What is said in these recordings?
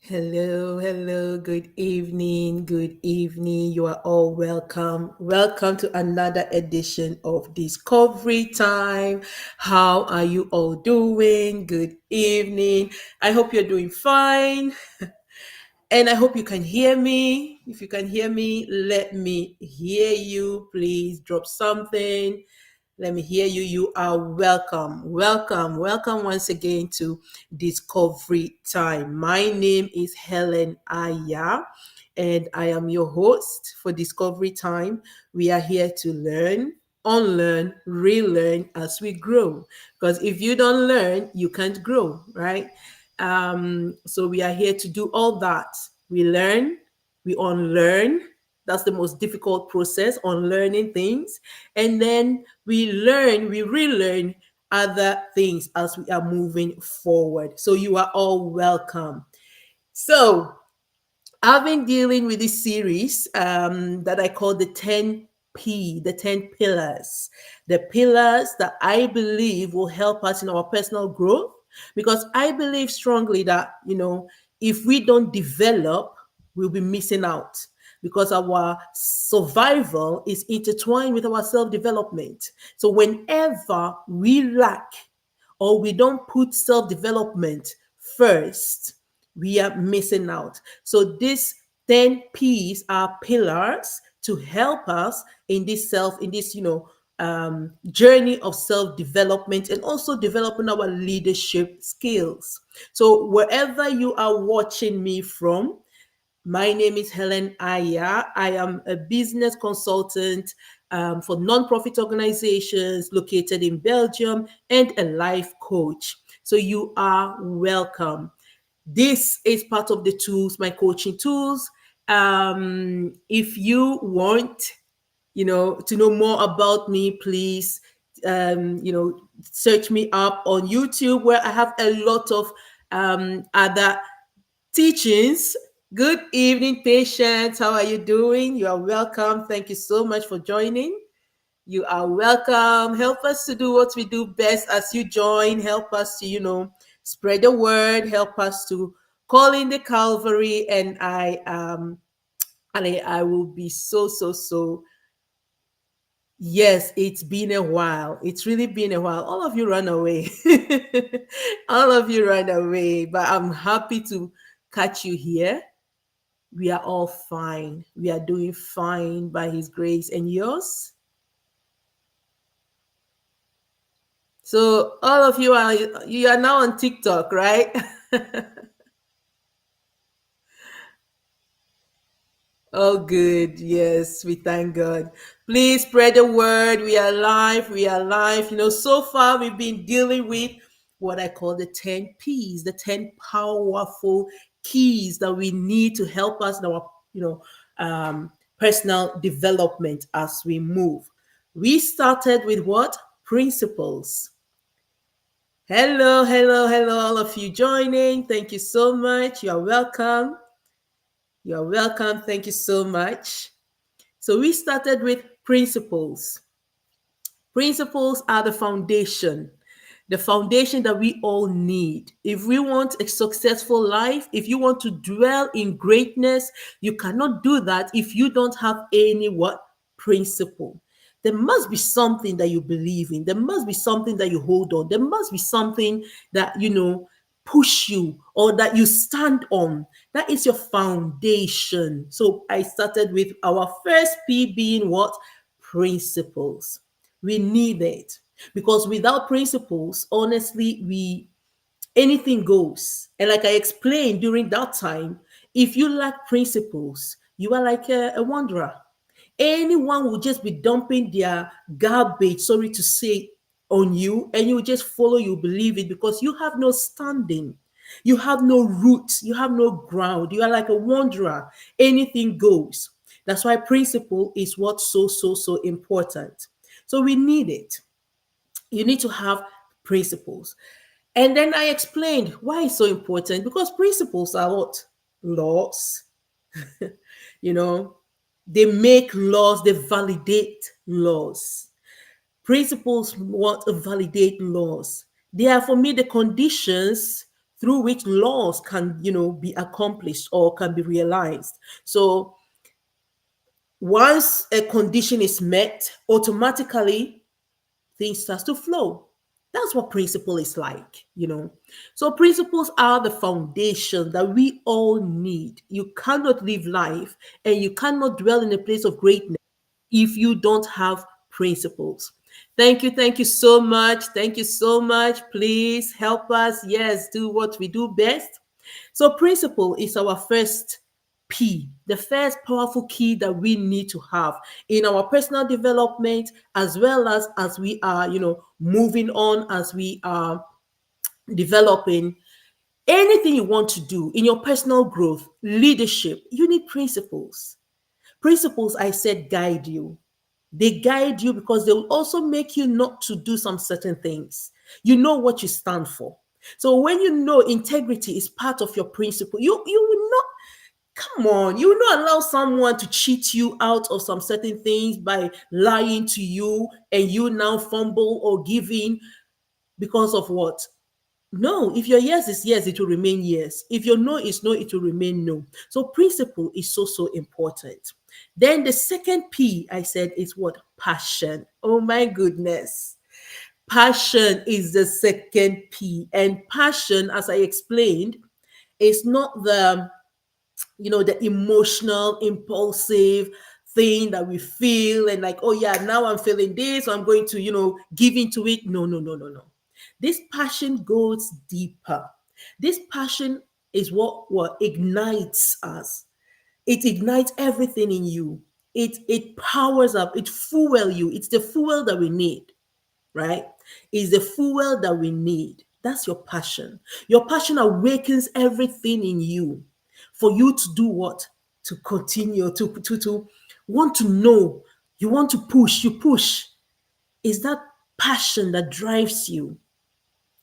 Hello, hello, good evening, good evening. You are all welcome. Welcome to another edition of Discovery Time. How are you all doing? Good evening. I hope you're doing fine and I hope you can hear me. If you can hear me, let me hear you. Please drop something. Let me hear you. You are welcome. Welcome. Welcome once again to Discovery Time. My name is Helen Aya, and I am your host for Discovery Time. We are here to learn, unlearn, relearn as we grow. Because if you don't learn, you can't grow, right? So we are here to do all that. We learn, we unlearn. That's the most difficult process, unlearning things. And then we relearn other things as we are moving forward. So you are all welcome. So I've been dealing with this series that I call the 10P, the 10 pillars, the pillars that I believe will help us in our personal growth. Because I believe strongly that, if we don't develop, we'll be missing out because our survival is intertwined with our self development. So whenever we lack or we don't put self development first, we are missing out. So these 10 P's are pillars to help us in this, journey of self development and also developing our leadership skills. So wherever you are watching me from, my name is Helen Aya. I am a business consultant for nonprofit organizations located in Belgium and a life coach. So you are welcome. This is part of the tools, my coaching tools. If you want, to know more about me, please, search me up on YouTube where I have a lot of other teachings. Good evening, patients. How are you doing? You are welcome. Thank you so much for joining. You are welcome. Help us to do what we do best as you join. Help us to, spread the word. Help us to call in the Calvary. And I will be so. Yes, it's been a while. It's really been a while. All of you run away. All of you run away. But I'm happy to catch you here. We are all fine. We are doing fine by His grace. And yours? So all of you are now on TikTok, right? Oh, good. Yes, we thank God. Please spread the word. We are live. We are live. So far we've been dealing with what I call the 10 P's, the 10 powerful keys that we need to help us in our, personal development as we move. We started with what? Principles. Hello, hello, hello, all of you joining. Thank you so much. You are welcome. You are welcome. Thank you so much. So we started with principles. Principles are the foundation that we all need. If we want a successful life, if you want to dwell in greatness, you cannot do that if you don't have any what? Principle. There must be something that you believe in. There must be something that you hold on. There must be something that, push you or that you stand on. That is your foundation. So I started with our first P being what? Principles. We need it because without principles, honestly, we anything goes. And like I explained during that time, if you lack principles, you are like a wanderer. Anyone will just be dumping their garbage, sorry to say, on you, and you will just follow, you believe it because you have no standing. You have no roots, you have no ground. You are like a wanderer. Anything goes. That's why principle is what's so important. So we need it. You need to have principles. And then I explained why it's so important because principles are what? Laws. You know, they make laws, they validate laws. Principles want to validate laws. They are for me the conditions through which laws can, be accomplished or can be realized. So once a condition is met, automatically things start to flow. That's what principle is like. So principles are the foundation that we all need. You cannot live life and you cannot dwell in a place of greatness if you don't have principles. Thank you so much. Thank you so much. Please help us. Yes, do what we do best. So, principle is our first P, the first powerful key that we need to have in our personal development, as well as we are, moving on, as we are developing anything you want to do in your personal growth, leadership. You need principles. Principles, I said, guide you. They guide you because they will also make you not to do some certain things. You know what you stand for. So when you know integrity is part of your principle, you will not, come on, you will not allow someone to cheat you out of some certain things by lying to you and you now fumble or give in because of what? No, if your yes is yes, it will remain yes. If your no is no, it will remain no. So principle is so important. Then the second P I said is what? Passion. Oh my goodness. Passion is the second P. And passion, as I explained, is not the emotional, impulsive thing that we feel and like, oh yeah, now I'm feeling this, so I'm going to, give into it. No, no, no, no, no. This passion goes deeper. This passion is what ignites us. It ignites everything in you. It powers up, it fuel you. It's the fuel that we need, right? Is the fuel that we need. That's your passion. Your passion awakens everything in you for you to do what? To continue, to want to know. You want to push, you push. Is that passion that drives you.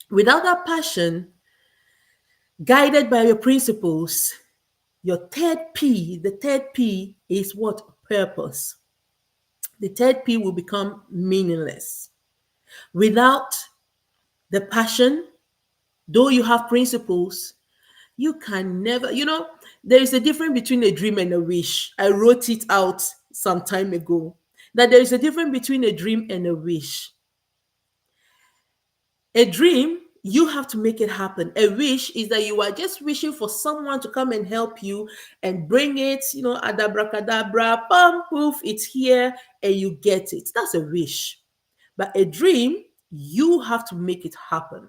Without that passion, guided by your principles, your the third P is what? Purpose. The third P will become meaningless. Without the passion, though you have principles, you can never, there is a difference between a dream and a wish. I wrote it out some time ago that there is a difference between a dream and a wish. A dream, you have to make it happen. A wish is that you are just wishing for someone to come and help you and bring it, adabracadabra, bam, poof, it's here and you get it. That's a wish. But a dream, you have to make it happen.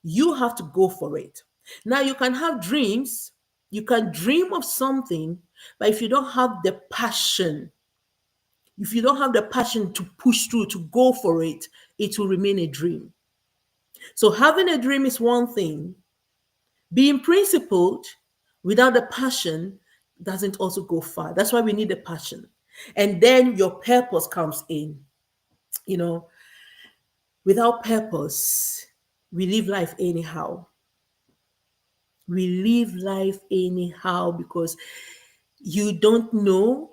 You have to go for it. Now, you can have dreams, you can dream of something, but if you don't have the passion, if you don't have the passion to push through, to go for it, it will remain a dream. So having a dream is one thing. Being principled without the passion doesn't also go far. That's why we need the passion. And then your purpose comes in. You know, without purpose, we live life anyhow. We live life anyhow because you don't know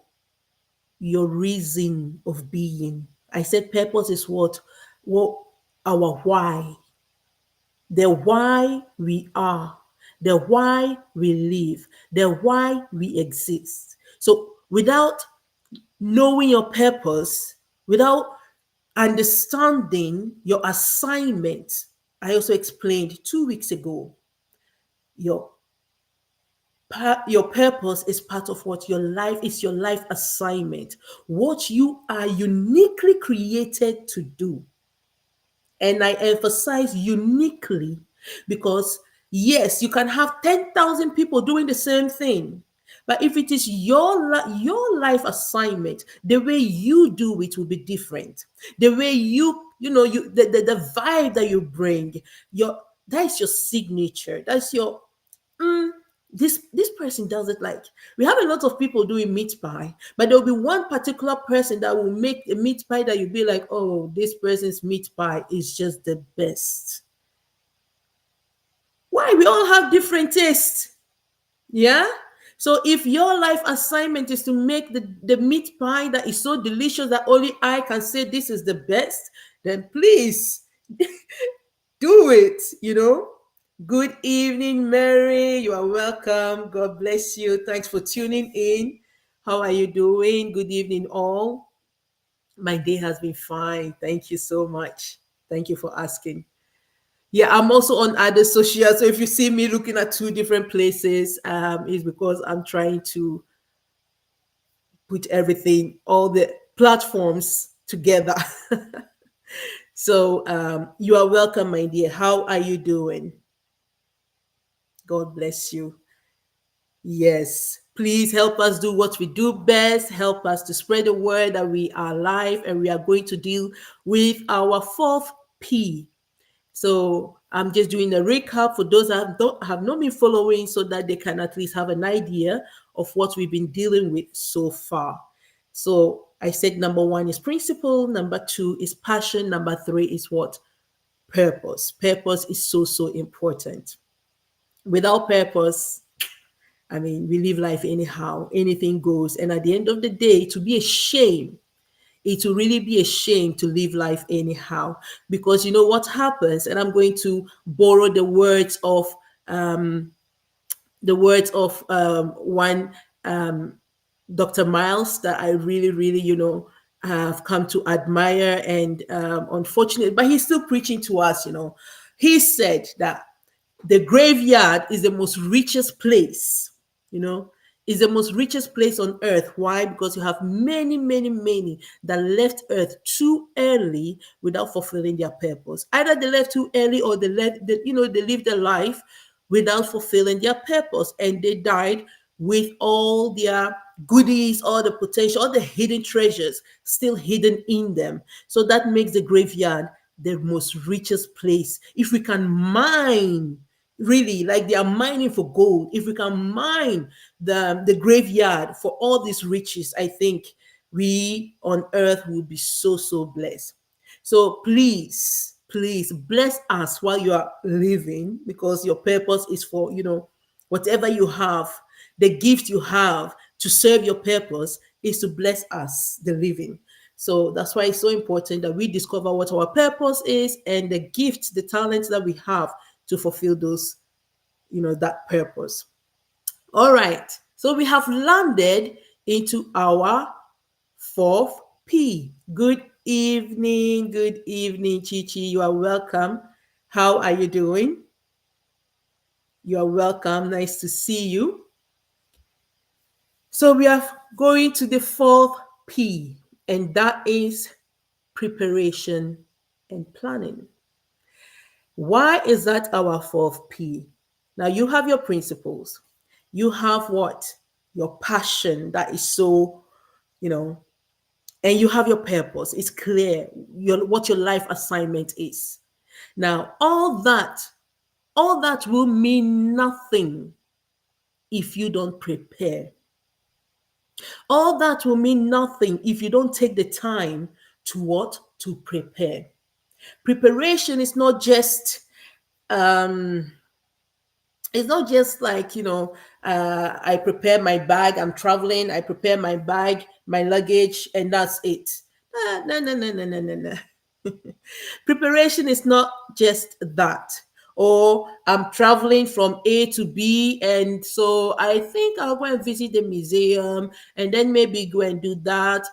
your reason of being. I said purpose is what our why, the why we are, the why we live, the why we exist. So without knowing your purpose, without understanding your assignment, I also explained 2 weeks ago, your your purpose is part of what your life is, your life assignment, what you are uniquely created to do. And I emphasize uniquely because, yes, you can have 10,000 people doing the same thing. But if it is your life assignment, the way you do it will be different. The way the vibe that you bring, that is your signature. That's your this person does it like. We have a lot of people doing meat pie, but there will be one particular person that will make a meat pie that you'll be like, oh, this person's meat pie is just the best. Why? We all have different tastes. Yeah. So if your life assignment is to make the meat pie that is so delicious that only I can say this is the best, then please do it. Good evening, Mary. You are welcome. God bless you. Thanks for tuning in. How are you doing? Good evening, all. My day has been fine. Thank you so much. Thank you for asking. Yeah, I'm also on other social. So if you see me looking at two different places, it's because I'm trying to put everything, all the platforms together. So you are welcome, my dear. How are you doing? God bless you. Yes. Please help us do what we do best. Help us to spread the word that we are live and we are going to deal with our fourth P. So I'm just doing a recap for those that don't have not been following so that they can at least have an idea of what we've been dealing with so far. So I said number one is principle, number two is passion, number three is what? Purpose. Purpose is so, so important. Without purpose, I mean, we live life anyhow, anything goes. And at the end of the day, to be a shame, it will really be a shame to live life anyhow. Because you know what happens, and I'm going to borrow the words of one Dr. Miles that I really, really, have come to admire. And unfortunately, but he's still preaching to us. He said that the graveyard is the most richest place, you know, is the most richest place on earth. Why? Because you have many, many, many that left earth too early without fulfilling their purpose. Either they left too early or they lived their life without fulfilling their purpose and they died with all their goodies, all the potential, all the hidden treasures still hidden in them. So that makes the graveyard the most richest place. If we can mine, really, like they are mining for gold, if we can mine the graveyard for all these riches, I think we on earth will be so, so blessed. So please bless us while you are living, because your purpose is for, whatever you have, the gift you have to serve your purpose is to bless us, the living. So that's why it's so important that we discover what our purpose is and the gifts, the talents that we have to fulfill those, that purpose. All right. So we have landed into our fourth P. Good evening. Good evening, Chichi. You are welcome. How are you doing? You are welcome. Nice to see you. So we are going to the fourth P, and that is preparation and planning. Why is that our fourth P? Now you have your principles. You have what? Your passion that is so, you know, and you have your purpose. It's clear what your life assignment is. Now, all that will mean nothing if you don't prepare. All that will mean nothing if you don't take the time to what? To prepare. Preparation is not just um it's not just like, I prepare my bag, I'm traveling, I prepare my bag, my luggage, and that's it. No, no, no, no, no, no, no. Preparation is not just that. Or I'm traveling from A to B, and so I think I'll go and visit the museum and then maybe go and do that.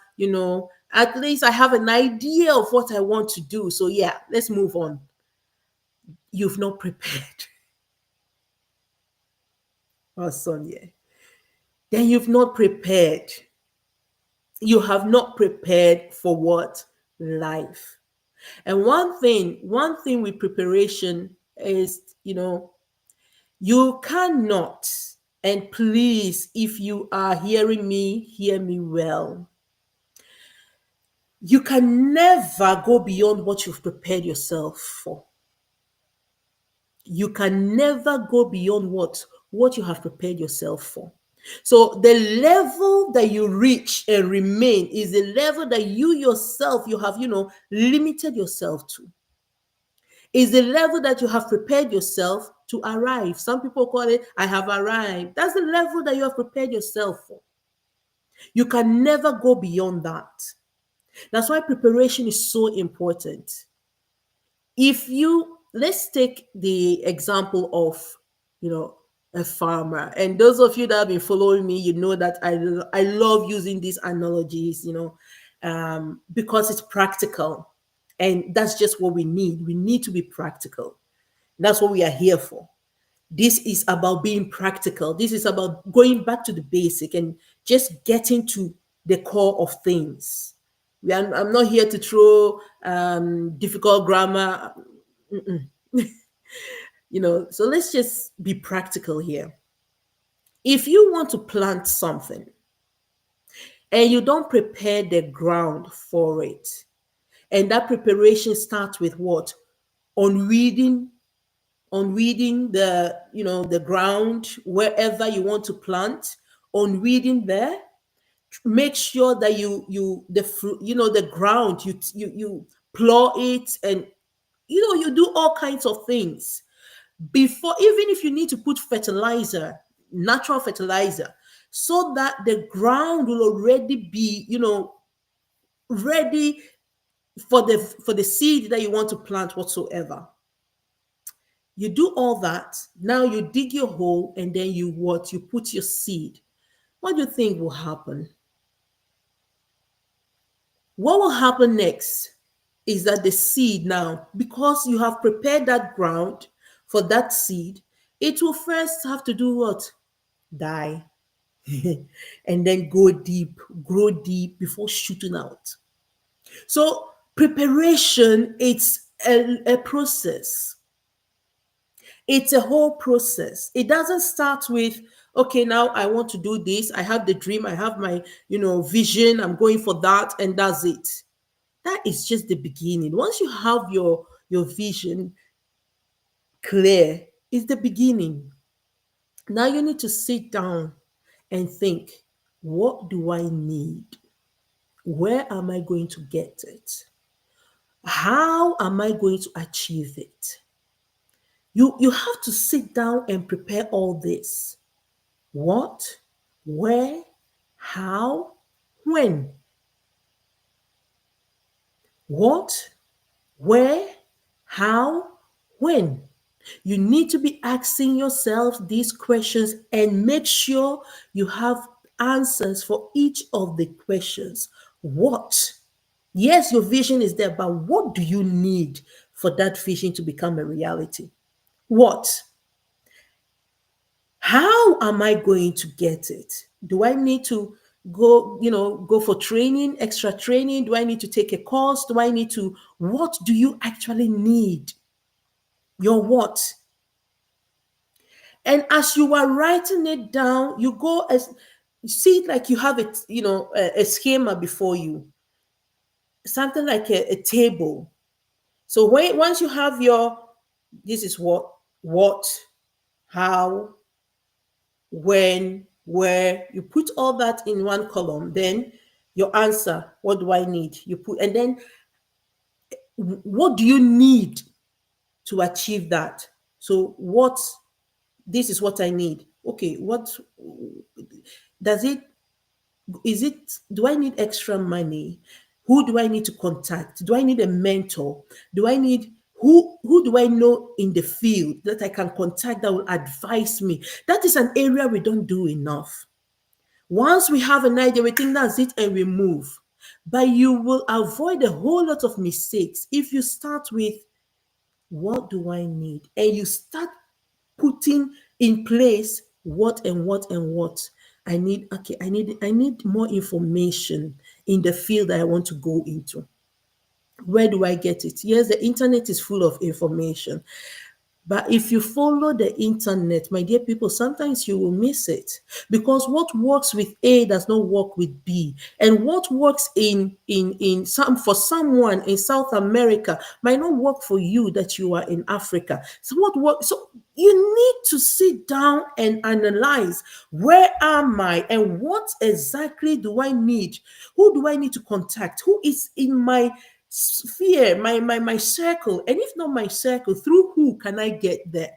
At least I have an idea of what I want to do. So, yeah, let's move on. You've not prepared. Oh, Sonia. Then you've not prepared. You have not prepared for what? Life. And one thing with preparation is, you cannot, and please, if you are hearing me, hear me well. You can never go beyond what you've prepared yourself for. You can never go beyond what you have prepared yourself for. So the level that you reach and remain is the level that you yourself you have limited yourself to. Is the level that you have prepared yourself to arrive. Some people call it I have arrived. That's the level that you have prepared yourself for. You can never go beyond that. That's why preparation is so important. If you let's take the example of, you know, a farmer. And those of you that have been following me, you know that I love using these analogies, because it's practical, and that's just what we need. We need to be practical. That's what we are here for. This is about being practical. This is about going back to the basic and just getting to the core of things. I'm not here to throw difficult grammar, so let's just be practical here. If you want to plant something and you don't prepare the ground for it, and that preparation starts with what? On reading, the, the ground wherever you want to plant, on reading there. Make sure that the fruit, the ground, you plow it, and you do all kinds of things before, even if you need to put fertilizer, natural fertilizer, so that the ground will already be, ready for the seed that you want to plant whatsoever. You do all that. Now you dig your hole, and then you put your seed. What do you think will happen? What will happen next is that the seed, now, because you have prepared that ground for that seed, it will first have to do what? Die. And then go deep, grow deep before shooting out. So preparation, it's a process. It's a whole process. It doesn't start with, okay, now I want to do this. I have the dream. I have my, vision. I'm going for that, and that's it. That is just the beginning. Once you have your vision clear, it's the beginning. Now you need to sit down and think, what do I need? Where am I going to get it? How am I going to achieve it? You have to sit down and prepare all this. What, where, how, when. What, where, how, when. You need to be asking yourself these questions and make sure you have answers for each of the questions. What? Yes, your vision is there, but what do you need for that vision to become a reality? What? How am I going to get it? Do I need to go for training, extra training? Do I need to take a course? Do I need to, what do you actually need? Your what? And as you are writing it down, you go as you see it like you have it, a schema before you, something like a table. So once you have this is what, how, when, where, you put all that in one column, then your answer, what do I need? You put, and then what do you need to achieve that? So this is what I need. Okay, what does it is it do I need extra money? Who do I need to contact? Do I need a mentor? Do I need who do I know in the field that I can contact that will advise me? That is an area we don't do enough. Once we have an idea, we think that's it and we move. But you will avoid a whole lot of mistakes if you start with, what do I need? And you start putting in place what and what and what I need. Okay, I need more information in the field that I want to go into. Where do I get it? Yes, the internet is full of information. But if you follow the internet, my dear people, sometimes you will miss it, because what works with A does not work with B, and what works in some for someone in South America might not work for you that you are in Africa. So what works? So you need to sit down and analyze, where am I and what exactly do I need? Who do I need to contact? Who is in my sphere, my circle? And if not my circle, through who can I get there?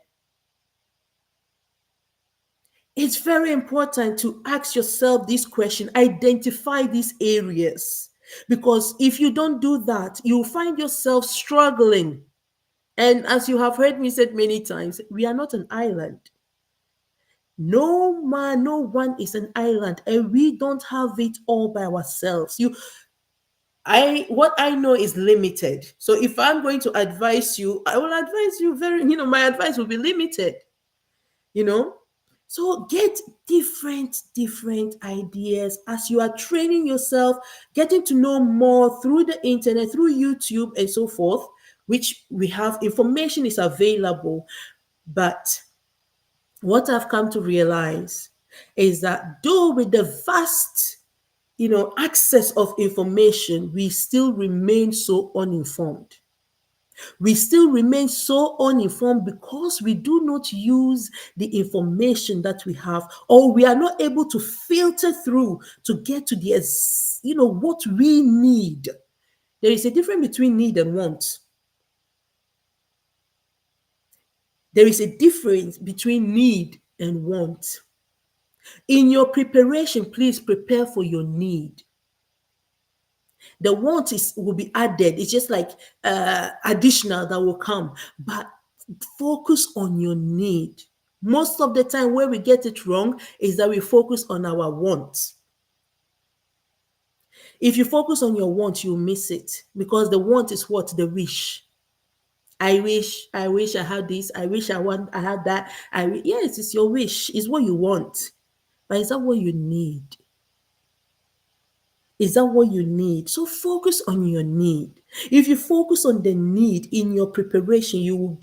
It's very important to ask yourself this question, identify these areas, because if you don't do that, you'll find yourself struggling. And as you have heard me said many times, we are not an island. No man, no one is an island, and we don't have it all by ourselves. I what I know is limited. So if I'm going to advise you, I will advise you my advice will be limited, you know. So get different ideas as you are training yourself, getting to know more through the internet, through YouTube and so forth, which we have information is available. But what I've come to realize is that though with the vast access of information, we still remain so uninformed. We still remain so uninformed because we do not use the information that we have, or we are not able to filter through to get to what we need. There is a difference between need and want. There is a difference between need and want. In your preparation, please prepare for your need. The want is will be added. It's just like additional that will come. But focus on your need. Most of the time, where we get it wrong is that we focus on our wants. If you focus on your want, you miss it because the want is what? The wish. I wish I had this. I had that. Yes, it's your wish. It's what you want. But is that what you need? Is that what you need? So focus on your need. If you focus on the need in your preparation, you'll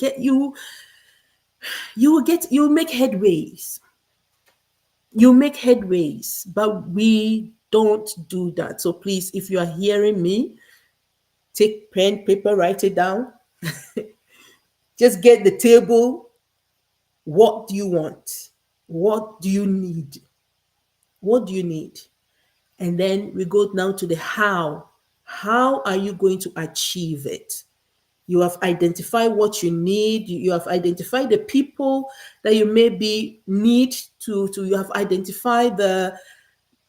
make headways. You make headways, but we don't do that. So please, if you are hearing me, take pen, paper, write it down. Just get the table. What do you want? What do you need? What do you need? And then we go now to the how. How are you going to achieve it? You have identified what you need. You have identified the people that you maybe need to you have identified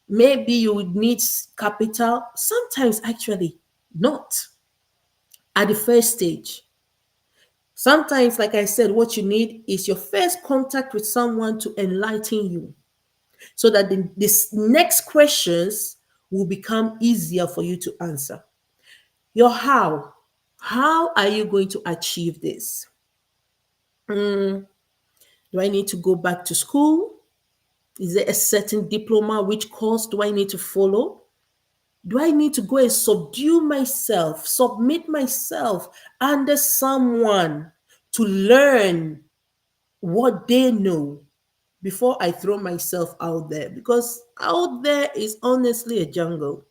maybe you would need capital. Sometimes actually not at the first stage. Sometimes, like I said, what you need is your first contact with someone to enlighten you so that this next questions will become easier for you to answer. Your how. How are you going to achieve this? Do I need to go back to school? Is there a certain diploma? Which course do I need to follow? Do I need to go and subdue myself, submit myself under someone to learn what they know before I throw myself out there? Because out there is honestly a jungle.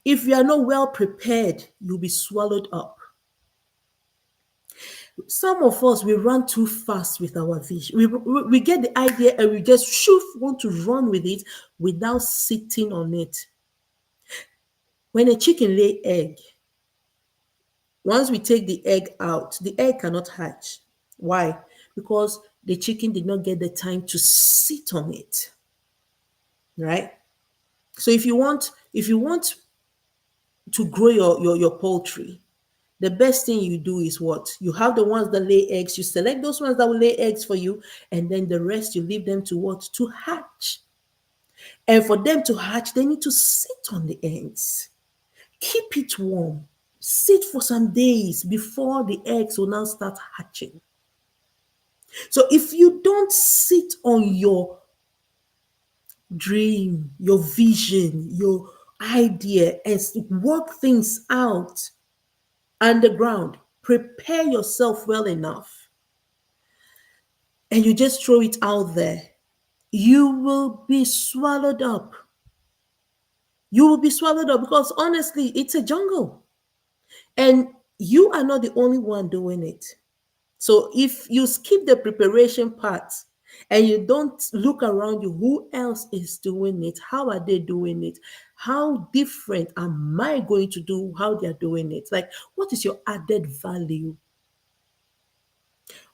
If you are not well prepared, you'll be swallowed up. Some of us, we run too fast with our vision. We get the idea and we just want to run with it without sitting on it. When a chicken lay egg, once we take the egg out, the egg cannot hatch. Why? Because the chicken did not get the time to sit on it. Right? So if you want to grow your poultry, the best thing you do is what? You have the ones that lay eggs, you select those ones that will lay eggs for you, and then the rest you leave them to what? To hatch. And for them to hatch, they need to sit on the eggs. Keep it warm. Sit for some days before the eggs will now start hatching. So if you don't sit on your dream, your vision, your idea, and work things out underground, prepare yourself well enough, and you just throw it out there, you will be swallowed up. You will be swallowed up because honestly, it's a jungle. And you are not the only one doing it. So if you skip the preparation part and you don't look around you, who else is doing it? How are they doing it? How different am I going to do how they're doing it? Like, what is your added value?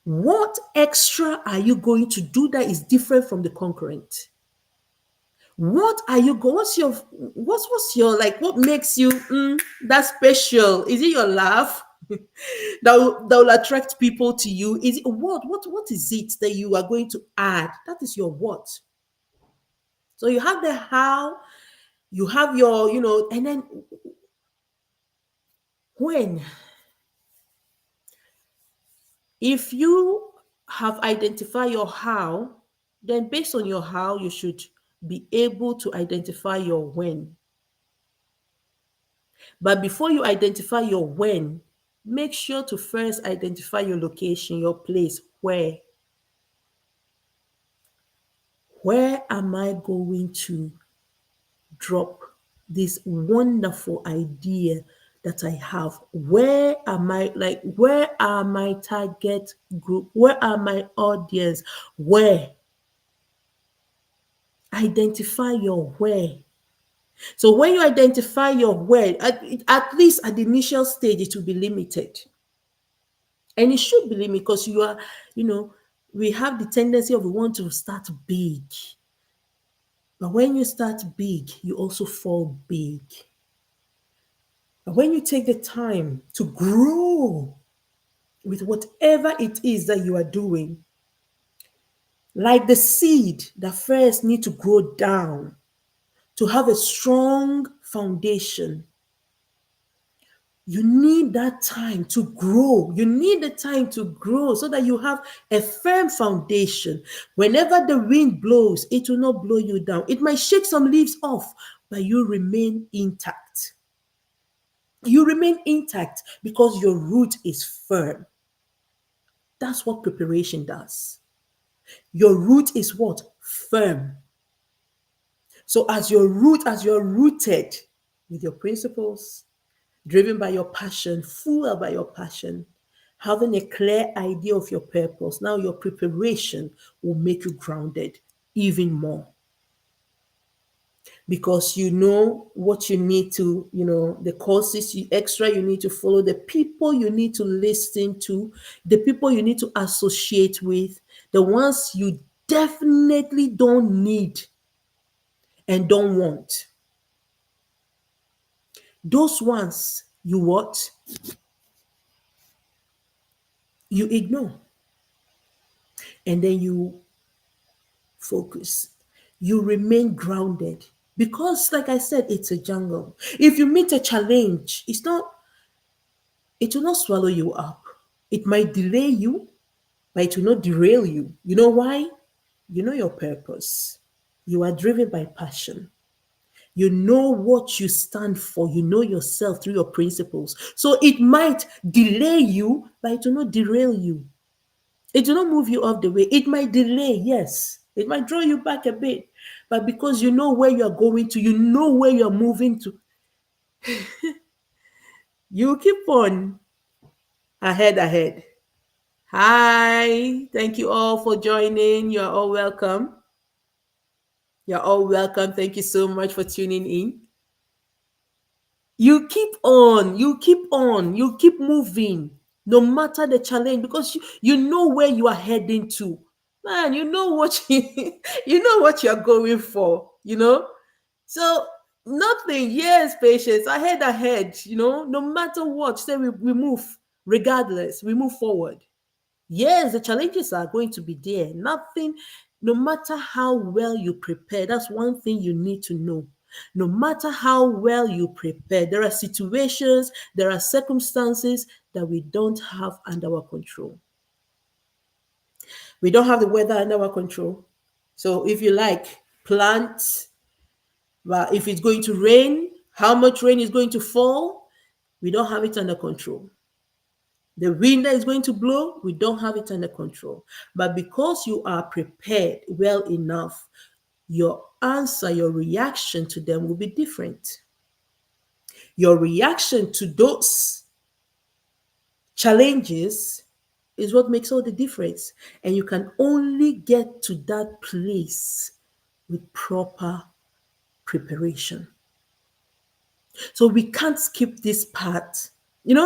What extra are you going to do that is different from the concurrent? What are you going? What's your like? What makes you that special? Is it your laugh? that will attract people to you. Is it what is it that you are going to add? That is your what. So you have the how, you have your, and then when, if you have identified your how, then based on your how, you should be able to identify your when. But before you identify your when, make sure to first identify your location, your place. Where am I going to drop this wonderful idea that I have? Where am I, like, where are my target group? Where are my audience? Where? Identify your where. So when you identify your where, at least at the initial stage, it will be limited. And it should be limited because you know, we have the tendency of we want to start big. But when you start big, you also fall big. But when you take the time to grow with whatever it is that you are doing, like the seed that first need to grow down to have a strong foundation, you need that time to grow. You need the time to grow so that you have a firm foundation. Whenever the wind blows, it will not blow you down. It might shake some leaves off, but you remain intact. You remain intact because your root is firm. That's what preparation does. Your root is what? Firm. So as you're rooted with your principles, driven by your passion, fueled by your passion, having a clear idea of your purpose, now your preparation will make you grounded even more because you know what you need to, the courses extra you need to follow, the people you need to listen to, the people you need to associate with, the ones you definitely don't need and don't want. Those ones you what? You ignore. And then you focus. You remain grounded. Because, like I said, it's a jungle. If you meet a challenge, it will not swallow you up. It might delay you, but it will not derail you. You know why? You know your purpose. You are driven by passion. You know what you stand for. You know yourself through your principles. So it might delay you, but it will not derail you. It will not move you off the way. It might delay, yes. It might draw you back a bit. But because you know where you're going to, you know where you're moving to, you keep on ahead. Hi. Thank you all for joining. You're all welcome. You're all welcome. Thank you so much for tuning in. You keep moving, no matter the challenge, because you know where you are heading to. Man, you know what you know what you're going for, So nothing, yes, patience, ahead, no matter what, say we move, regardless, we move forward. Yes, the challenges are going to be there. Nothing, no matter how well you prepare, that's one thing you need to know. No matter how well you prepare, there are situations, there are circumstances that we don't have under our control. We don't have the weather under our control. So if you like, plant, but if it's going to rain, how much rain is going to fall, we don't have it under control. The wind that is going to blow, we don't have it under control. But because you are prepared well enough, your answer, your reaction to them will be different. Your reaction to those challenges is what makes all the difference. And you can only get to that place with proper preparation. So we can't skip this part. In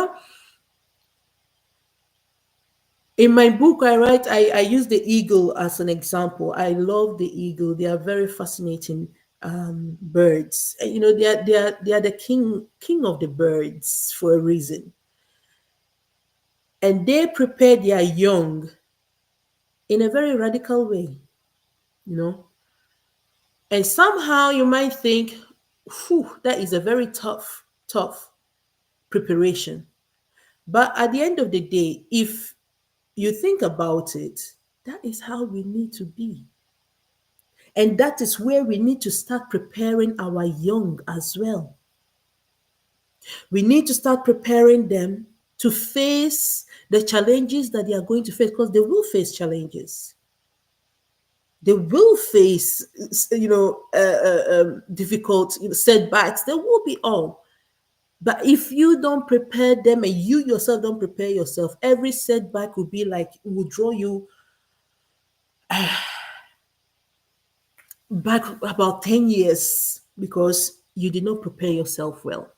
my book, I use the eagle as an example. I love the eagle. They are very fascinating birds. They are the king of the birds for a reason. and they prepare their young in a very radical way, you know. And somehow you might think, whew, that is a very tough preparation. But at the end of the day, if you think about it, that is how we need to be. And that is where we need to start preparing our young as well. We need to start preparing them to face the challenges that they are going to face, because they will face challenges. They will face, difficult, setbacks. There will be all. But if you don't prepare them and you yourself don't prepare yourself, every setback will be like, will draw you back about 10 years because you did not prepare yourself well.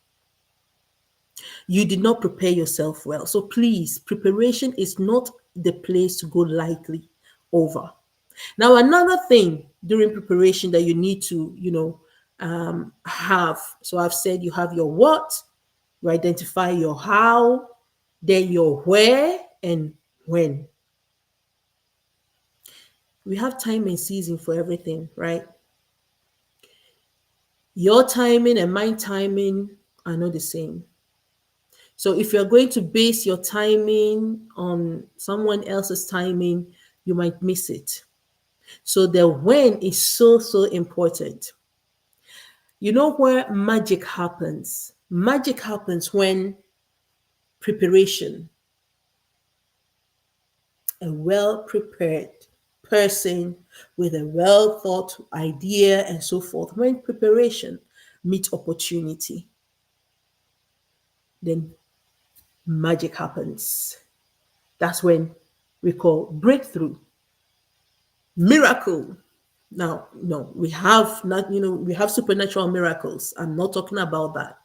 You did not prepare yourself well. So please, preparation is not the place to go lightly over. Now, another thing during preparation that you need to, have. So I've said you have your what, you identify your how, then your where and when. We have time and season for everything, right? Your timing and my timing are not the same. So if you're going to base your timing on someone else's timing, you might miss it. So the when is so important. You know where magic happens? Magic happens when preparation, a well prepared person with a well thought idea and so forth, when preparation meets opportunity, then magic happens. That's when we call breakthrough, miracle. Now, no, we have not, we have supernatural miracles. I'm not talking about that.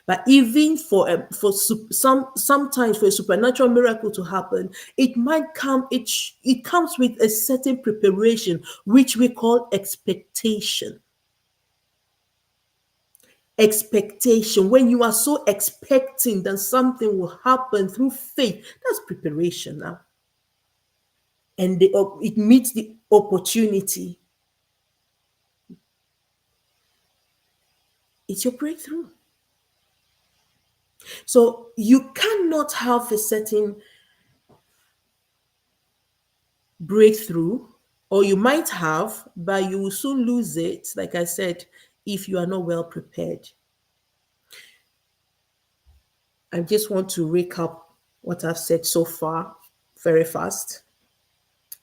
But even sometimes for a supernatural miracle to happen, it might come. It comes with a certain preparation, which we call expectation. Expectation. When you are so expecting that something will happen through faith, that's preparation now, and it meets the opportunity. It's your breakthrough. So you cannot have a certain breakthrough, or you might have, but you will soon lose it, like I said, if you are not well prepared. I just want to recap what I've said so far very fast.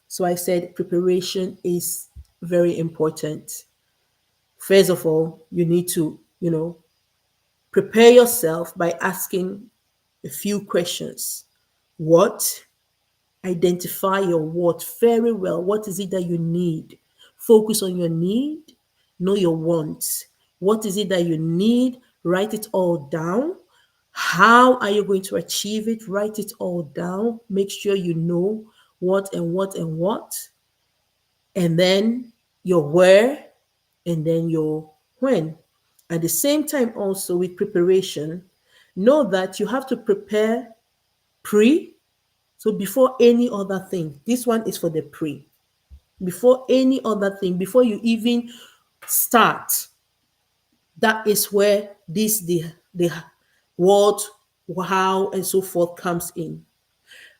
So I said preparation is very important. First of all, you need to, prepare yourself by asking a few questions. What? Identify your what very well. What is it that you need? Focus on your need, know your wants. What is it that you need? Write it all down. How are you going to achieve it? Write it all down. Make sure you know what and what and what. And then your where, and then your when. At the same time, also with preparation, know that you have to prepare pre. So before any other thing, this one is for the pre. Before any other thing, before you even start, that is where the what, how, and so forth comes in.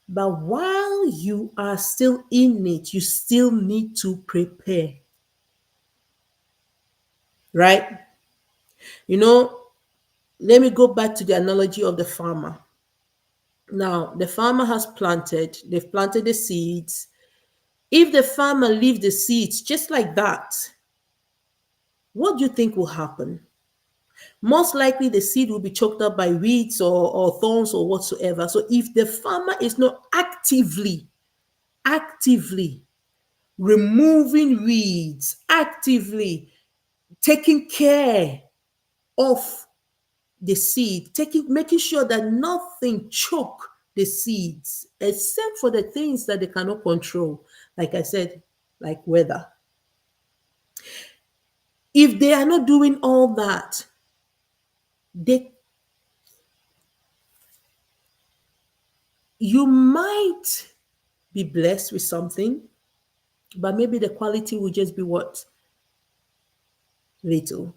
But while you are still in it, you still need to prepare, right? You know, let me go back to the analogy of the farmer. Now, the farmer has planted, they've planted the seeds. If the farmer leaves the seeds just like that, what do you think will happen? Most likely the seed will be choked up by weeds or thorns or whatsoever. So if the farmer is not actively removing weeds, actively taking care of the seed, making sure that nothing choke the seeds, except for the things that they cannot control, like I said, like weather. If they are not doing all that, they You might be blessed with something, but maybe the quality will just be what? Little.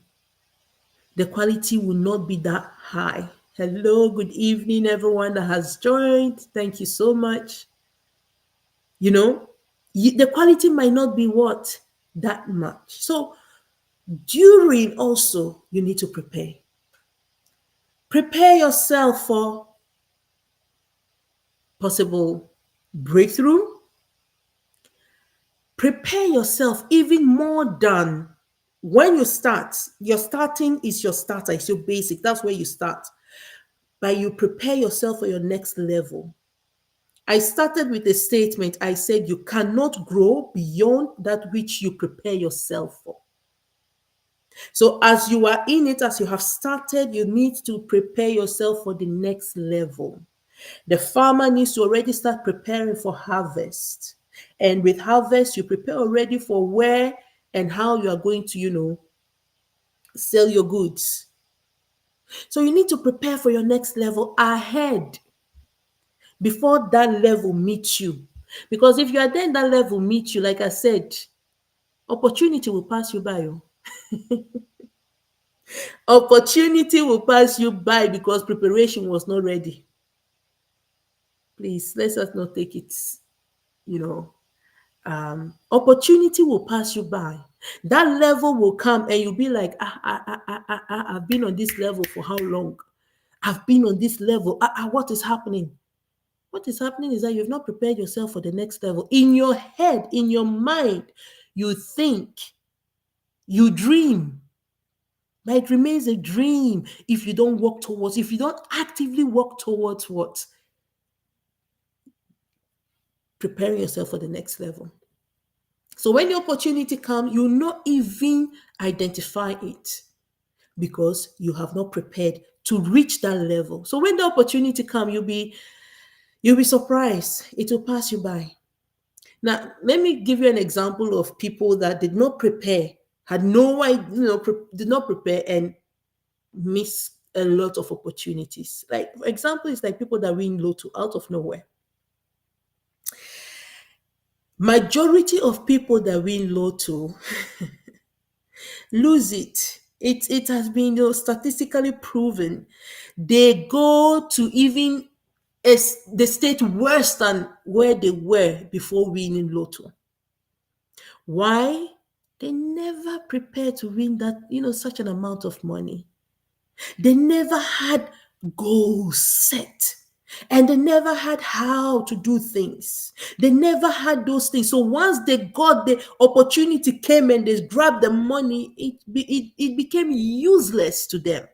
The quality will not be that high. Hello, good evening, everyone that has joined. Thank you so much. You know, the quality might not be what? That much. So, during also, you need to prepare. Prepare yourself for possible breakthrough. Prepare yourself even more than when you start. Your starting is your starter, it's your basic. That's where you start. But you prepare yourself for your next level. I started with a statement. I said you cannot grow beyond that which you prepare yourself for. So, as you are in it, as you have started, you need to prepare yourself for the next level. The farmer needs to already start preparing for harvest. And with harvest, you prepare already for where and how you are going to, sell your goods. So you need to prepare for your next level ahead before that level meets you. Because if you are then that level meets you, like I said, opportunity will pass you by. Oh. Opportunity will pass you by because preparation was not ready. Please, let us not take it, you know, opportunity will pass you by. That level will come and you'll be like, I've been on this level for how long? I've been on this level. What is happening? What is happening is that you've not prepared yourself for the next level. In your head, in your mind, you think, you dream, but it remains a dream if you don't work towards, if you don't actively work towards what? Preparing yourself for the next level. So when the opportunity comes, you not even identify it because you have not prepared to reach that level. So when the opportunity comes, you'll be surprised. It will pass you by. Now, let me give you an example of people that did not prepare, had no idea, did not prepare and miss a lot of opportunities. Like, for example, it's like people that win lotto out of nowhere. Majority of people that win lotto lose it. It has been statistically proven. They go to even the state worse than where they were before winning lotto. Why? They never prepared to win that, such an amount of money. They never had goals set. And they never had how to do things. They never had those things. So once they got the opportunity came and they grabbed the money, it became useless to them.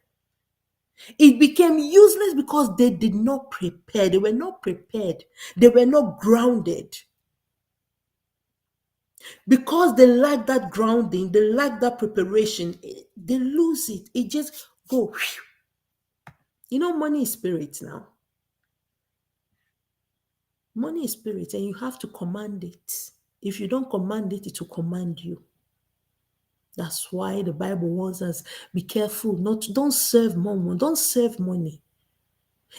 It became useless because they did not prepare. They were not prepared. They were not grounded. Because they lack that grounding, they lack that preparation, they lose it. It just go. Money is spirit now. Money is spirit, and you have to command it. If you don't command it, it will command you. That's why the Bible warns us, be careful, don't serve money, don't serve money.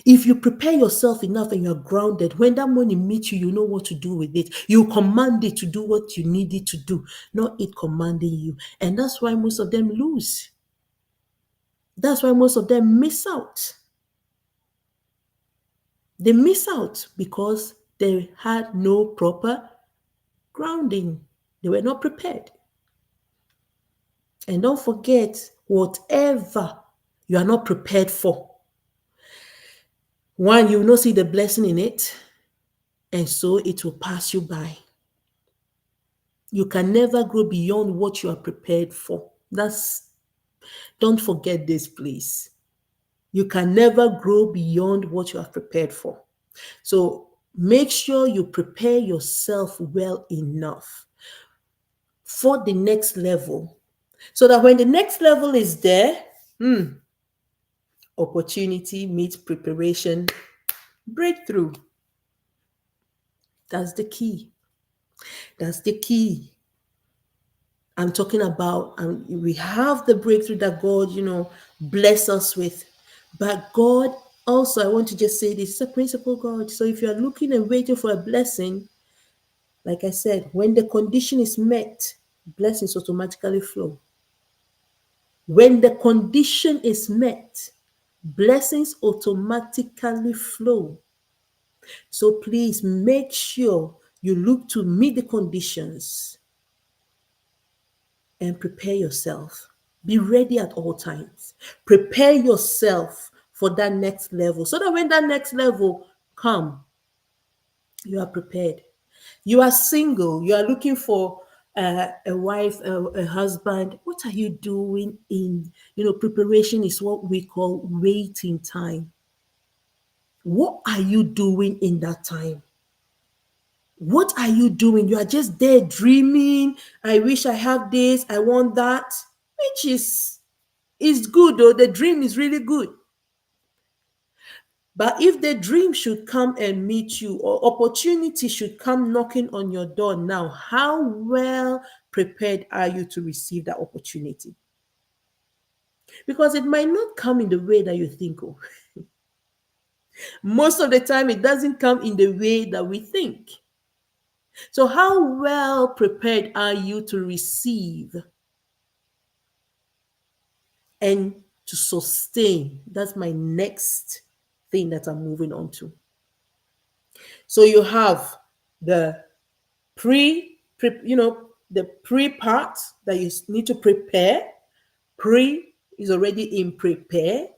If you prepare yourself enough and you're grounded, when that money meets you, you know what to do with it. You command it to do what you need it to do, not it commanding you. And that's why most of them lose. That's why most of them miss out. They miss out because they had no proper grounding. They were not prepared. And don't forget, whatever you are not prepared for, one, you will not see the blessing in it, and so it will pass you by. You can never grow beyond what you are prepared for. Don't forget this, please. You can never grow beyond what you are prepared for. So make sure you prepare yourself well enough for the next level so that when the next level is there, opportunity meets preparation, breakthrough. That's the key. That's the key. I'm talking about, we have the breakthrough that God, bless us with. But God Also, I want to just say this is a principle, God. So if you are looking and waiting for a blessing, like I said, when the condition is met, blessings automatically flow. When the condition is met, blessings automatically flow. So please make sure you look to meet the conditions and prepare yourself. Be ready at all times. Prepare yourself for that next level so that when that next level come, you are prepared. You are single, you are looking for a wife, a husband. What are you doing in, preparation is what we call waiting time. What are you doing in that time? What are you doing? You are just there dreaming. I wish I have this, I want that, which is good though. The dream is really good. But if the dream should come and meet you, or opportunity should come knocking on your door now, how well prepared are you to receive that opportunity? Because it might not come in the way that you think. Oh, most of the time, it doesn't come in the way that we think. So, how well prepared are you to receive and to sustain? That's my next thing that I'm moving on to. So, you have the the pre part that you need to prepare. Pre is already in prepare.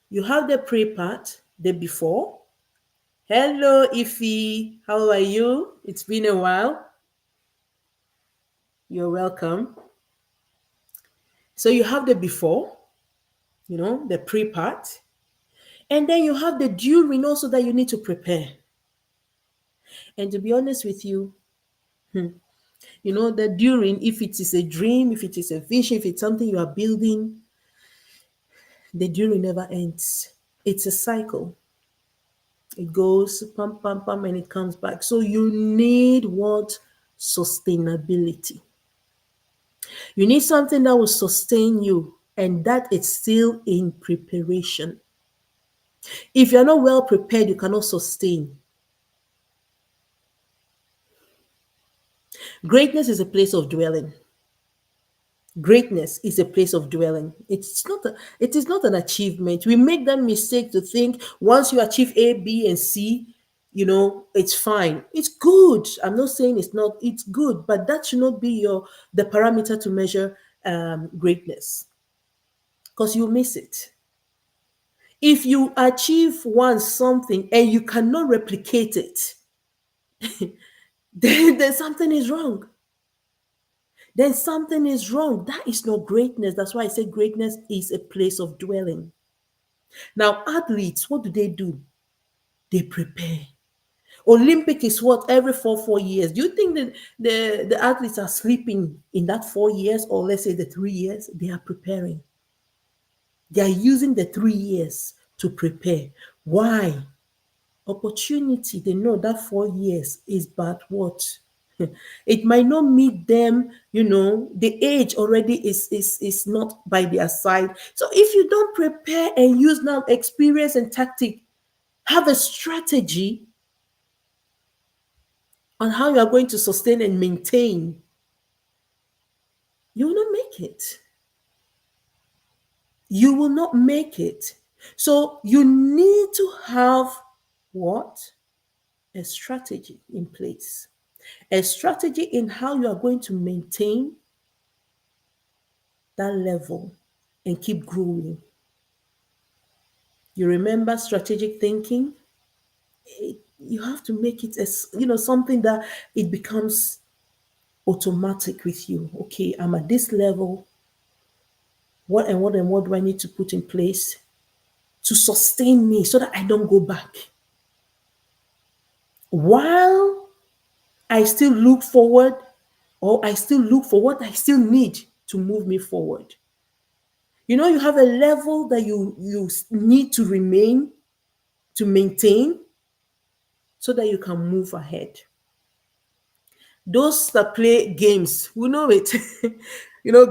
You have the pre part, the before. Hello, Ify. How are you? It's been a while. You're welcome. So you have the before, the pre part. And then you have the during also that you need to prepare. And to be honest with you, the during, if it is a dream, if it is a vision, if it's something you are building, the during never ends. It's a cycle. It goes pam, pam, pam, and it comes back. So you need what? Sustainability. You need something that will sustain you, and that is still in preparation. If you're not well prepared, you cannot sustain. Greatness is a place of dwelling. Greatness is a place of dwelling. It is not an achievement. We make that mistake to think once you achieve A, B, and C, it's fine. It's good. I'm not saying it's not, it's good, but that should not be the parameter to measure greatness, because you miss it. If you achieve once something and you cannot replicate it, then something is wrong. Then something is wrong. That is not greatness. That's why I say greatness is a place of dwelling. Now, athletes, what do? They prepare. Olympic is what? Every 4 years. Do you think that the athletes are sleeping in that 4 years, or let's say the 3 years? They are preparing. They are using the 3 years to prepare. Why? Opportunity. They know that 4 years is but what? It might not meet them, the age already is not by their side. So if you don't prepare and use now experience and tactic, have a strategy on how you are going to sustain and maintain, you will not make it. You will not make it. So you need to have what? A strategy in place. A strategy in how you are going to maintain that level and keep growing. You remember strategic thinking? You have to make it as something that it becomes automatic with you. Okay, I'm at this level. What do I need to put in place to sustain me so that I don't go back? While I still look forward, or I still look for what I still need to move me forward. You have a level that you need to remain, to maintain, so that you can move ahead. Those that play games, we know it.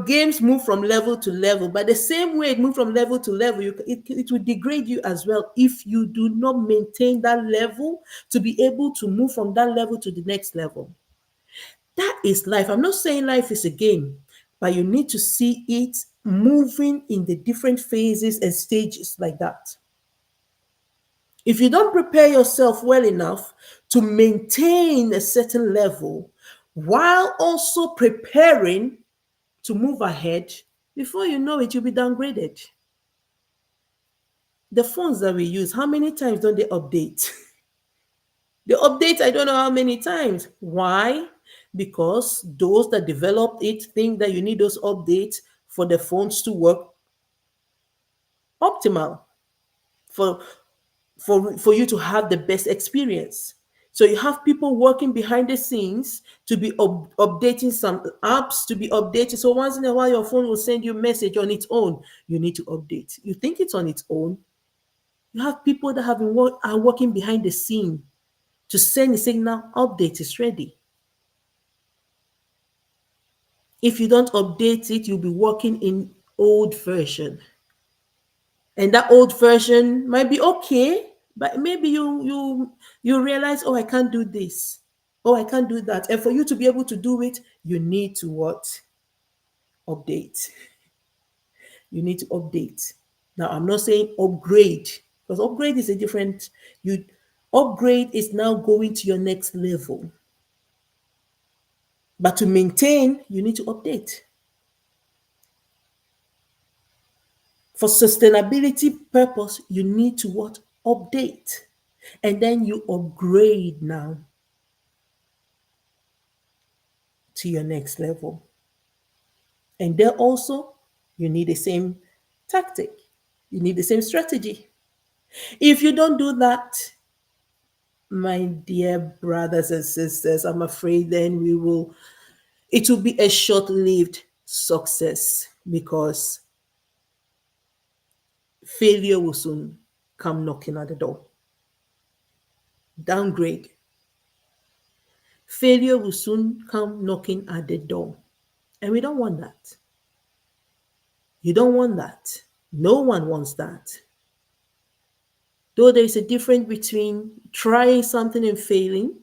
Games move from level to level, but the same way it moves from level to level, it will degrade you as well if you do not maintain that level to be able to move from that level to the next level. That is life. I'm not saying life is a game, but you need to see it moving in the different phases and stages like that. If you don't prepare yourself well enough to maintain a certain level while also preparing to move ahead, before you know it, you'll be downgraded. The phones that we use, how many times don't they update? They update, I don't know how many times. Why? Because those that developed it think that you need those updates for the phones to work optimal, for for you to have the best experience. So you have people working behind the scenes to be updating some apps to be updated. So once in a while, your phone will send you a message on its own. You need to update. You think it's on its own. You have people that are working behind the scene to send a signal, update is ready. If you don't update it, you'll be working in old version. And that old version might be okay, but maybe you realize, oh, I can't do this. Oh, I can't do that. And for you to be able to do it, you need to what? Update. You need to update. Now, I'm not saying upgrade, because upgrade is a different you upgrade is now going to your next level. But to maintain, you need to update. For sustainability purpose, you need to what? Update. And then you upgrade now to your next level. And there also, you need the same tactic. You need the same strategy. If you don't do that, my dear brothers and sisters, I'm afraid then it will be a short lived success because failure will soon come knocking at the door. Downgrade. Failure will soon come knocking at the door. And we don't want that. You don't want that. No one wants that. Though there is a difference between trying something and failing,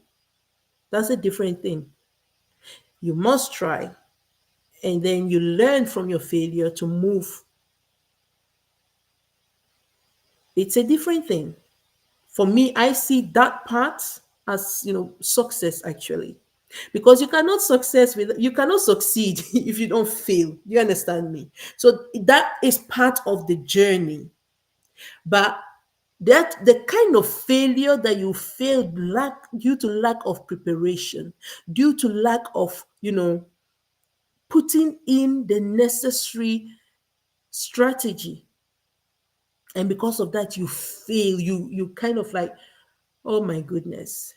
that's a different thing. You must try and then you learn from your failure to move. It's a different thing. For me, I see that part as success actually. Because you cannot succeed if you don't fail. You understand me? So that is part of the journey. But that the kind of failure that you failed due to lack of preparation, due to lack of putting in the necessary strategy, and because of that you fail, you kind of like, oh my goodness.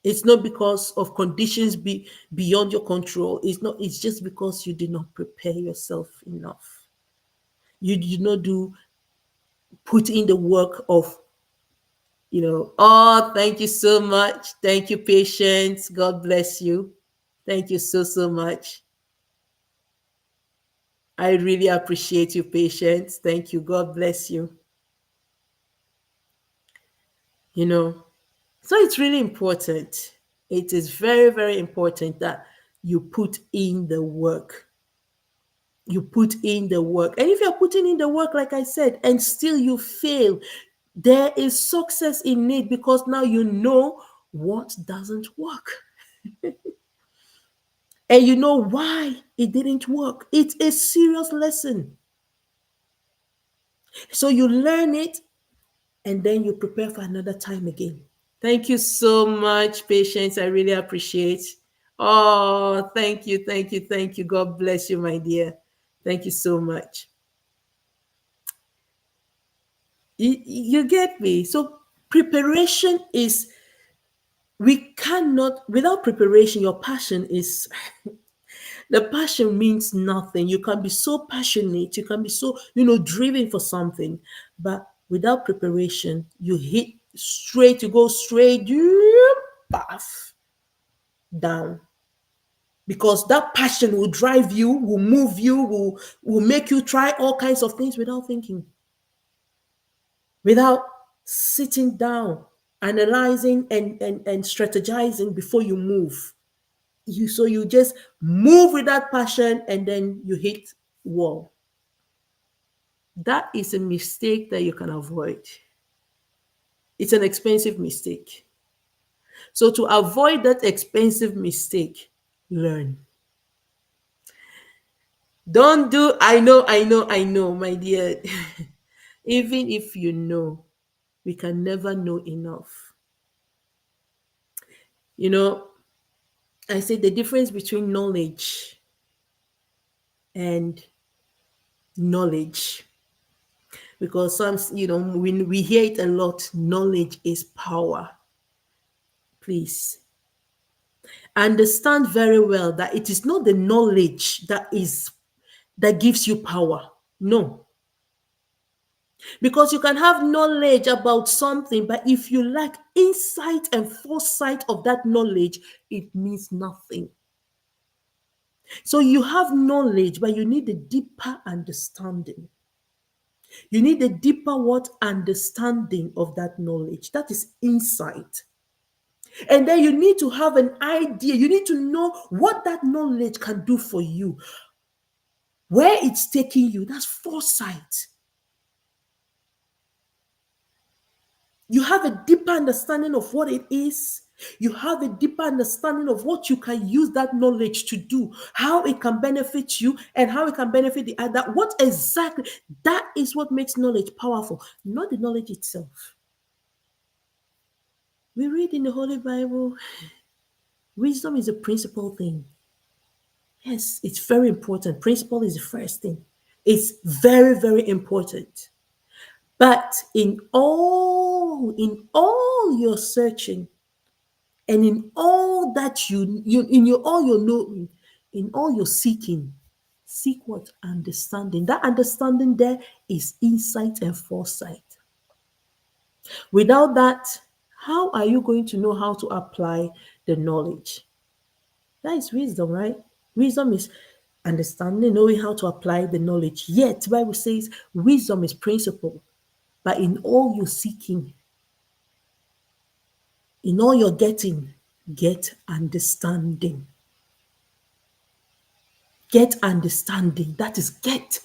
It's not because of conditions beyond your control. It's just because you did not prepare yourself enough. You did not put in the work of oh, thank you so much. Thank you, patience. God bless you. Thank you so, so much. I really appreciate your patience. Thank you. God bless you. You know, so it's really important. It is very, very important that you put in the work. You put in the work. And if you're putting in the work, like I said, and still you fail, there is success in it because now you know what doesn't work. And you know why it didn't work. It's a serious lesson. So you learn it and then you prepare for another time again. Thank you so much, Patience. I really appreciate. Oh, thank you, thank you, thank you. God bless you, my dear. Thank you so much. You get me? So preparation is we cannot without preparation, your passion is the passion means nothing. You can be so passionate, you can be so, driven for something, but without preparation, you hit straight, you go straight, path down. because that passion will drive you, will move you, will make you try all kinds of things without thinking, without sitting down, analyzing and strategizing before you move. You just move with that passion and then you hit wall. That is a mistake that you can avoid. It's an expensive mistake. So to avoid that expensive mistake, learn. Don't do I know, my dear. Even if you know, we can never know enough. You know, I say the difference between knowledge and knowledge, because some, we hear it a lot, knowledge is power. Please understand very well that it is not the knowledge that gives you power. No, because you can have knowledge about something, but if you lack insight and foresight of that knowledge, it means nothing. So you have knowledge, but you need a deeper understanding. You need a deeper what understanding of that knowledge. That is insight. And then you need to have an idea. You need to know what that knowledge can do for you, where it's taking you. That's foresight. You have a deeper understanding of what it is. You have a deeper understanding of what you can use that knowledge to do, how it can benefit you, and how it can benefit the other. What exactly? That is what makes knowledge powerful, not the knowledge itself. We read in the Holy Bible, wisdom is a principal thing. Yes, it's very important. Principle is the first thing. It's very, very important. But in all your searching, and in all that you in your all your knowing, in all your seeking, seek what? Understanding. That understanding there is insight and foresight. Without that, how are you going to know how to apply the knowledge? That is wisdom, right? Wisdom is understanding, knowing how to apply the knowledge. Yet, the Bible says wisdom is principle. But in all your seeking, in all your getting, get understanding. Get understanding. That is, get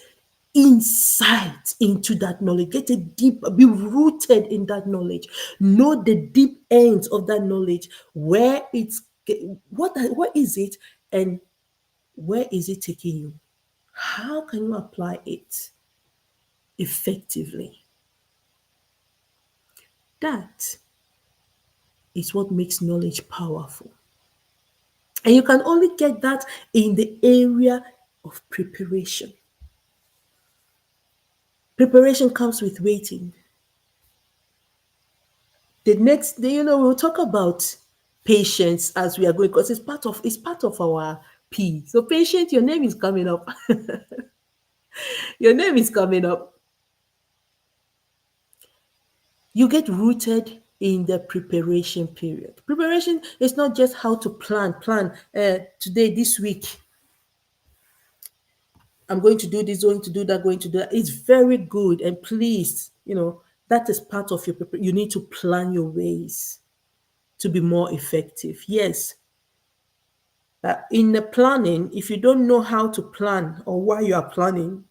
insight into that knowledge. Get it deep, be rooted in that knowledge. Know the deep ends of that knowledge, where it's what is it, and where is it taking you? How can you apply it effectively? That is what makes knowledge powerful. And you can only get that in the area of preparation. Preparation comes with waiting. The next day, we'll talk about patience as we are going, because it's part of our P. So patient, your name is coming up. Your name is coming up. You get rooted in the preparation period. Preparation is not just how to plan today, this week. I'm going to do this, going to do that, going to do that. It's very good. And please, that is part of your preparation. You need to plan your ways to be more effective. Yes. In the planning, if you don't know how to plan or why you are planning,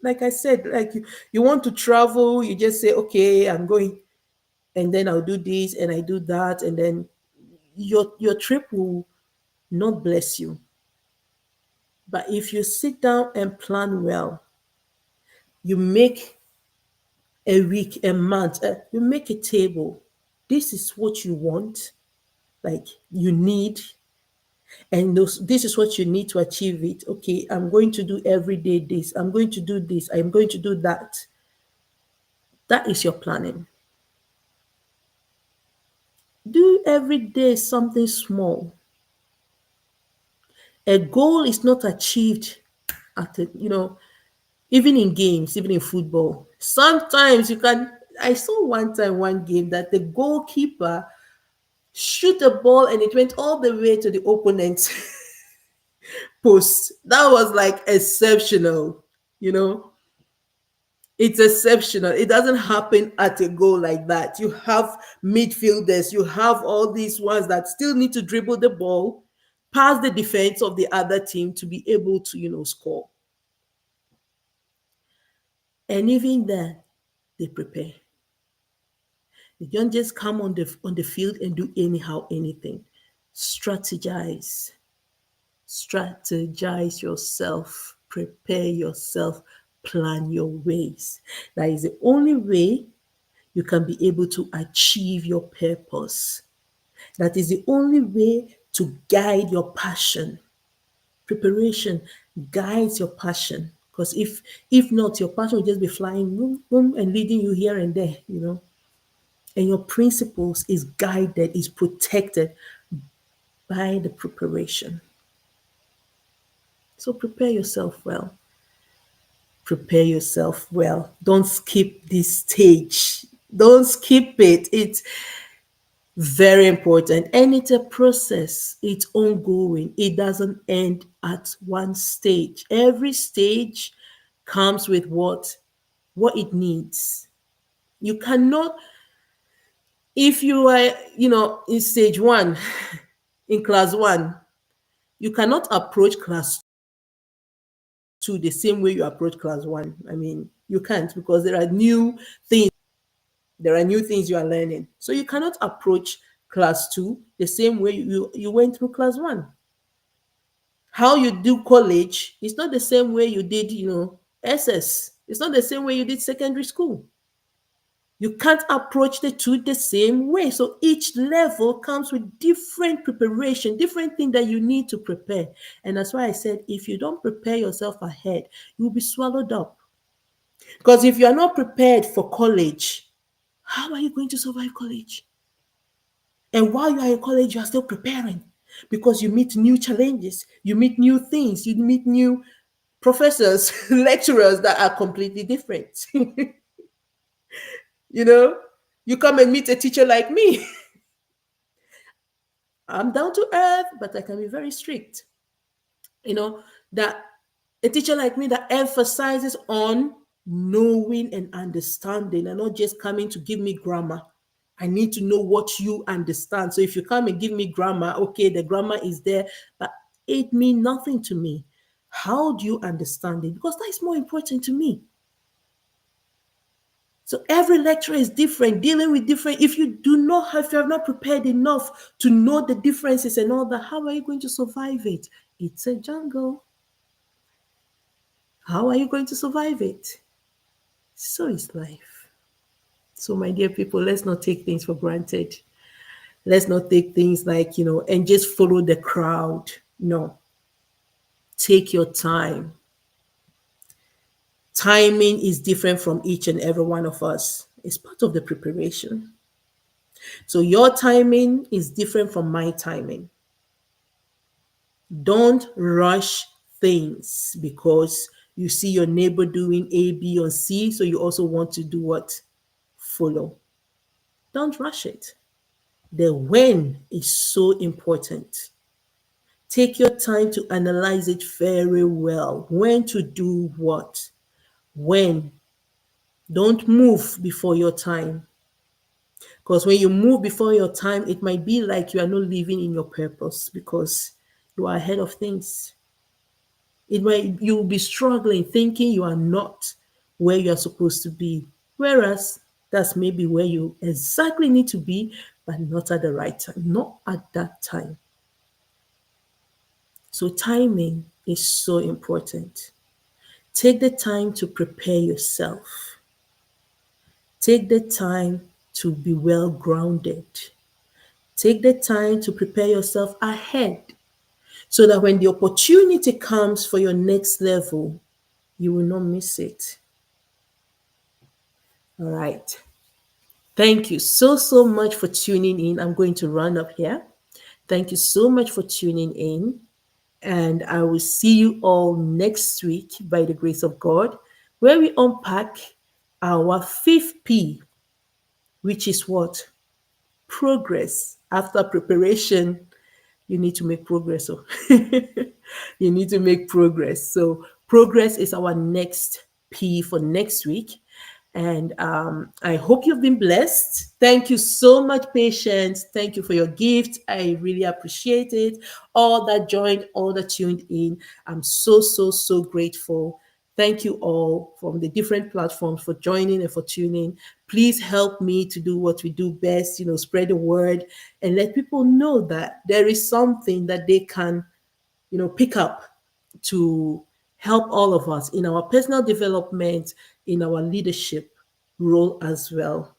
like I said, like you want to travel, you just say, okay, I'm going, and then I'll do this and I do that, and then your trip will not bless you. But if you sit down and plan well, you make a week, a month, you make a table. This is what you want, like you need, and this is what you need to achieve it. Okay, I'm going to do every day this, I'm going to do this, I'm going to do that. That is your planning. Do every day something small. A goal is not achieved even in games, even in football. Sometimes you can. I saw one time one game that the goalkeeper shoot a ball and it went all the way to the opponent. post. That was like exceptional, you know. It's exceptional. It doesn't happen at a goal like that. You have midfielders, you have all these ones that still need to dribble the ball past the defense of the other team to be able to, score. And even then, they prepare. They don't just come on the field and do anyhow anything. Strategize. Strategize yourself. Prepare yourself. Plan your ways. That is the only way you can be able to achieve your purpose. That is the only way to guide your passion. Preparation guides your passion. Because if not, your passion will just be flying boom, boom, and leading you here and there. And your principles is guided, is protected by the preparation. So prepare yourself well. Prepare yourself well. Don't skip this stage. Don't skip it. It's very important. And it's a process, it's ongoing. It doesn't end at one stage. Every stage comes with what it needs. You cannot, if you are, in stage one, in class one, you cannot approach class two the same way you approach class one. I mean, you can't, because things there are new things you are learning. So you cannot approach class two the same way you went through class one. How you do college is not the same way you did, SS. It's not the same way you did secondary school. You can't approach the two the same way. So each level comes with different preparation, different thing that you need to prepare. And that's why I said, if you don't prepare yourself ahead, you'll be swallowed up. Because if you're not prepared for college, how are you going to survive college? And while you are in college, you are still preparing, because you meet new challenges, you meet new things, you meet new professors, lecturers that are completely different. you know, you come and meet a teacher like me. I'm down to earth, but I can be very strict. That a teacher like me that emphasizes on knowing and understanding, and not just coming to give me grammar. I need to know what you understand. So if you come and give me grammar, okay, the grammar is there, but it means nothing to me. How do you understand it? Because that is more important to me. So every lecturer is different, dealing with different. If you have not prepared enough to know the differences and all that, how are you going to survive it? It's a jungle. How are you going to survive it? So is life. So, my dear people, let's not take things for granted. Let's not take things like, and just follow the crowd. No. Take your time. Timing is different from each and every one of us. It's part of the preparation. So, your timing is different from my timing. Don't rush things because you see your neighbor doing A, B, or C. So, you also want to do what? Follow. Don't rush it. The when is so important. Take your time to analyze it very well. When to do what? When. Don't move before your time. Because when you move before your time, it might be like you are not living in your purpose because you are ahead of things. You'll be struggling, thinking you are not where you are supposed to be. Whereas that's maybe where you exactly need to be, but not at the right time, not at that time. So timing is so important. Take the time to prepare yourself. Take the time to be well grounded. Take the time to prepare yourself ahead so that when the opportunity comes for your next level, you will not miss it. All right. Thank you so much for tuning in. I'm going to run up here. Thank you so much for tuning in. And I will see you all next week by the grace of God, where we unpack our fifth P, which is what? Progress after preparation. you need to make progress. So you need to make progress. So progress is our next P for next week. And I hope you've been blessed. Thank you so much, Patience. Thank you for your gift. I really appreciate it. All that joined, all that tuned in. I'm so, so, so grateful. Thank you all from the different platforms for joining and for tuning. Please help me to do what we do best, spread the word and let people know that there is something that they can, pick up to help all of us in our personal development, in our leadership role as well.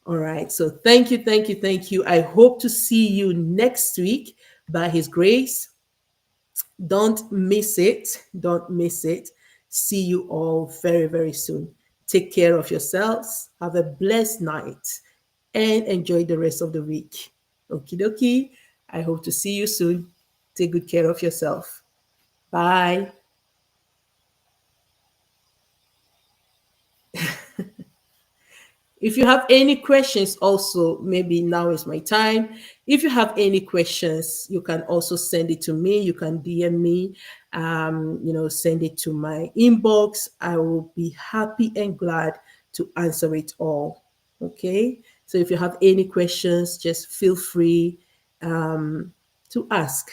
All right. So thank you, thank you, thank you. I hope to see you next week by His grace. Don't miss it. Don't miss it. See you all very, very soon. Take care of yourselves. Have a blessed night and enjoy the rest of the week. Okie dokie. I hope to see you soon. Take good care of yourself. Bye. If you have any questions, also, maybe now is my time. If you have any questions, you can also send it to me. You can DM me, send it to my inbox. I will be happy and glad to answer it all. Okay. So if you have any questions, just feel free to ask.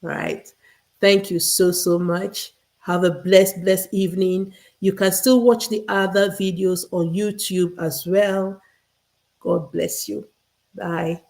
Right. Thank you so, so much. Have a blessed, blessed evening. You can still watch the other videos on YouTube as well. God bless you. Bye.